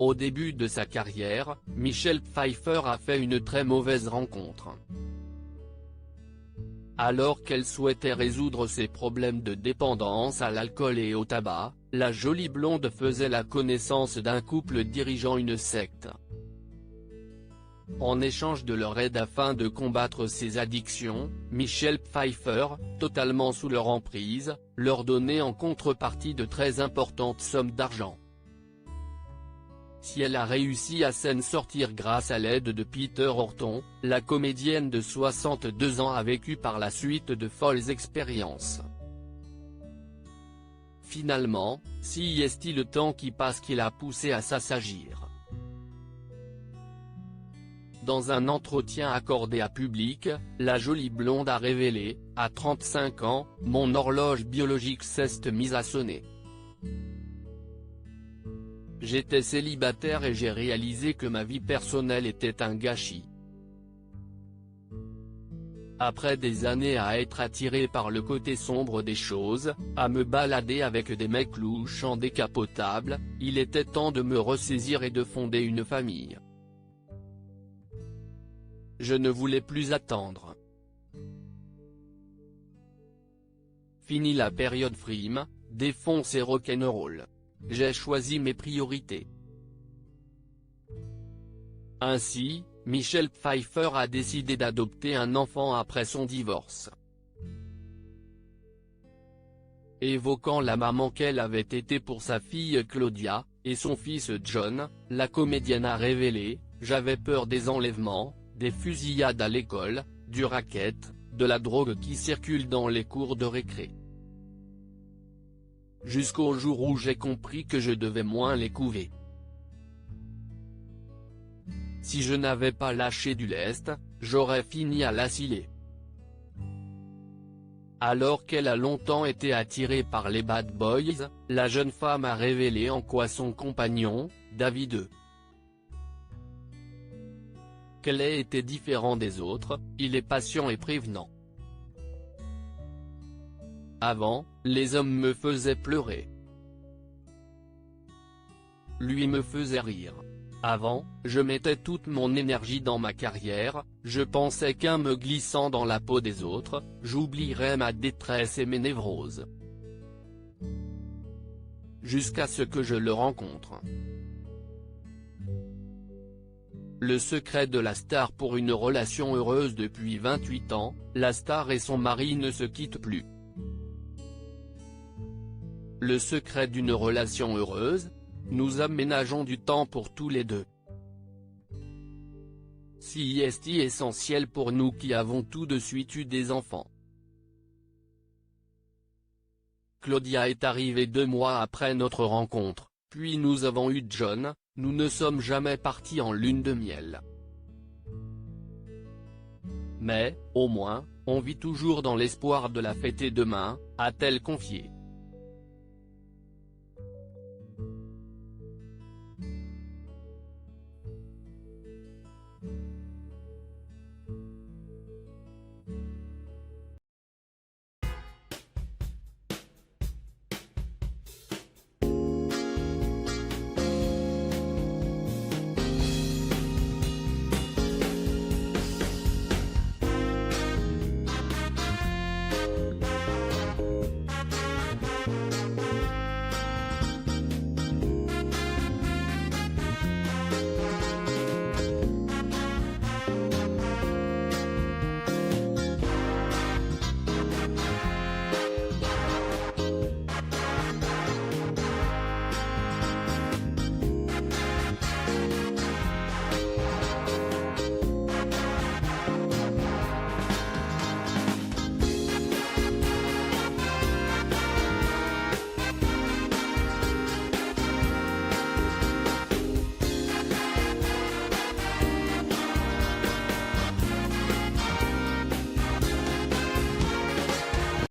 Au début de sa carrière, Michelle Pfeiffer a fait une très mauvaise rencontre. Alors qu'elle souhaitait résoudre ses problèmes de dépendance à l'alcool et au tabac, la jolie blonde faisait la connaissance d'un couple dirigeant une secte. En échange de leur aide afin de combattre ses addictions, Michelle Pfeiffer, totalement sous leur emprise, leur donnait en contrepartie de très importantes sommes d'argent. Si elle a réussi à s'en sortir grâce à l'aide de Peter Horton, la comédienne de 62 ans a vécu par la suite de folles expériences. Finalement, si est-il le temps qui passe qui l'a poussé à s'assagir. Dans un entretien accordé à Public, la jolie blonde a révélé, à 35 ans, « Mon horloge biologique s'est mise à sonner. J'étais célibataire et j'ai réalisé que ma vie personnelle était un gâchis. Après des années à être attirée par le côté sombre des choses, à me balader avec des mecs louches en décapotable, il était temps de me ressaisir et de fonder une famille. Je ne voulais plus attendre. Fini la période frime, défonce et rock'n'roll. J'ai choisi mes priorités. » Ainsi, Michelle Pfeiffer a décidé d'adopter un enfant après son divorce. Évoquant la maman qu'elle avait été pour sa fille Claudia, et son fils John, la comédienne a révélé « J'avais peur des enlèvements, des fusillades à l'école, du racket, de la drogue qui circule dans les cours de récré. Jusqu'au jour où j'ai compris que je devais moins les couver. Si je n'avais pas lâché du lest, j'aurais fini à l'asile. » Alors qu'elle a longtemps été attirée par les bad boys, la jeune femme a révélé en quoi son compagnon, David Kelley était différent des autres, il est patient et prévenant. Avant, les hommes me faisaient pleurer. Lui me faisait rire. Avant, je mettais toute mon énergie dans ma carrière, je pensais qu'en me glissant dans la peau des autres, j'oublierais ma détresse et mes névroses. Jusqu'à ce que je le rencontre. Le secret de la star pour une relation heureuse depuis 28 ans, la star et son mari ne se quittent plus. Le secret d'une relation heureuse ? Nous aménageons du temps pour tous les deux. Si est essentiel pour nous qui avons tout de suite eu des enfants. Claudia est arrivée 2 mois après notre rencontre, puis nous avons eu John, nous ne sommes jamais partis en lune de miel. Mais, au moins, on vit toujours dans l'espoir de la fêter demain, a-t-elle confié.